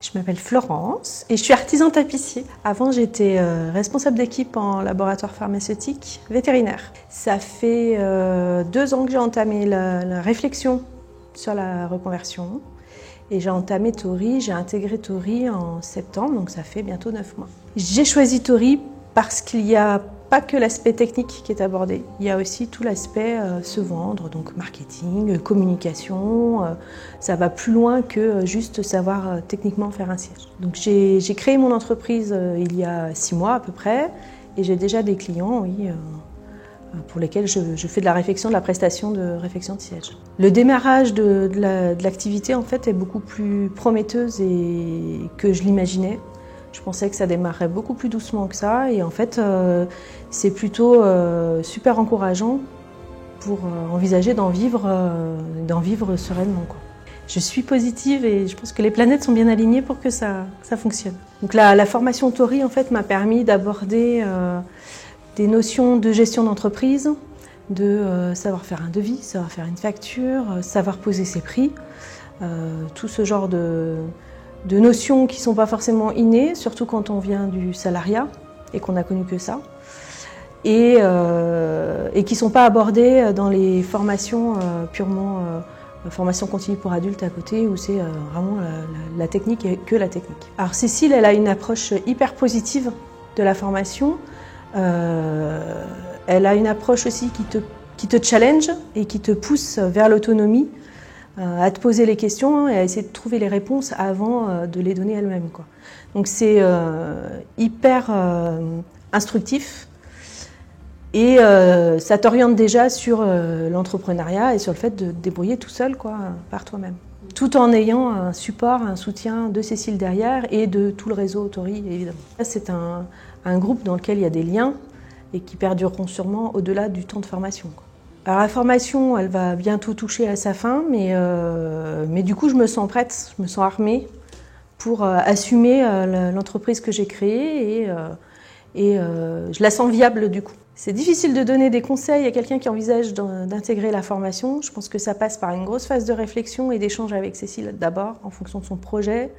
Je m'appelle Florence et je suis artisan tapissier. Avant, j'étais responsable d'équipe en laboratoire pharmaceutique vétérinaire. Ça fait 2 ans que j'ai entamé la réflexion sur la reconversion. Et j'ai entamé Tori, j'ai intégré Tori en septembre, donc ça fait bientôt 9 mois. J'ai choisi Tori parce qu'il n'y a pas que l'aspect technique qui est abordé, il y a aussi tout l'aspect se vendre, donc marketing, communication, ça va plus loin que juste savoir techniquement faire un siège. Donc j'ai créé mon entreprise il y a 6 mois à peu près, et j'ai déjà des clients, oui, pour lesquels je fais de la réfection, de la prestation de réfection de siège. Le démarrage de l'activité en fait est beaucoup plus prometteuse que je l'imaginais. Je pensais que ça démarrerait beaucoup plus doucement que ça, et en fait c'est plutôt super encourageant pour envisager d'en vivre sereinement, quoi. Je suis positive et je pense que les planètes sont bien alignées pour que ça fonctionne. Donc la formation Tori en fait m'a permis d'aborder des notions de gestion d'entreprise, de savoir faire un devis, savoir faire une facture, savoir poser ses prix, tout ce genre de notions qui ne sont pas forcément innées, surtout quand on vient du salariat et qu'on n'a connu que ça, et qui ne sont pas abordées dans les formations purement formation continue pour adultes à côté, où c'est vraiment la technique et que la technique. Alors Cécile, elle a une approche hyper positive de la formation. Elle a une approche aussi qui te challenge et qui te pousse vers l'autonomie, à te poser les questions et à essayer de trouver les réponses avant de les donner elle-même, quoi. Donc c'est hyper instructif et ça t'oriente déjà sur l'entrepreneuriat et sur le fait de te débrouiller tout seul, quoi, par toi-même. Tout en ayant un support, un soutien de Cécile derrière et de tout le réseau Tori, évidemment. C'est un groupe dans lequel il y a des liens et qui perdureront sûrement au-delà du temps de formation, quoi. Alors la formation, elle va bientôt toucher à sa fin, mais du coup je me sens prête, je me sens armée pour assumer l'entreprise que j'ai créée et je la sens viable du coup. C'est difficile de donner des conseils à quelqu'un qui envisage d'intégrer la formation. Je pense que ça passe par une grosse phase de réflexion et d'échange avec Cécile d'abord, en fonction de son projet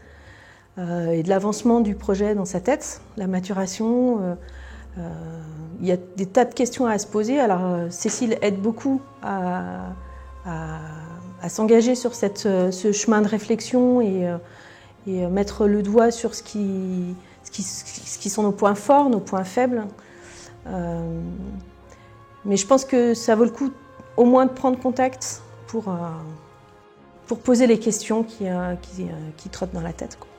et de l'avancement du projet dans sa tête, la maturation. Il y a des tas de questions à se poser. Alors Cécile aide beaucoup à s'engager sur ce chemin de réflexion et mettre le doigt sur ce qui sont nos points forts, nos points faibles. Mais je pense que ça vaut le coup au moins de prendre contact pour poser les questions qui trottent dans la tête, quoi.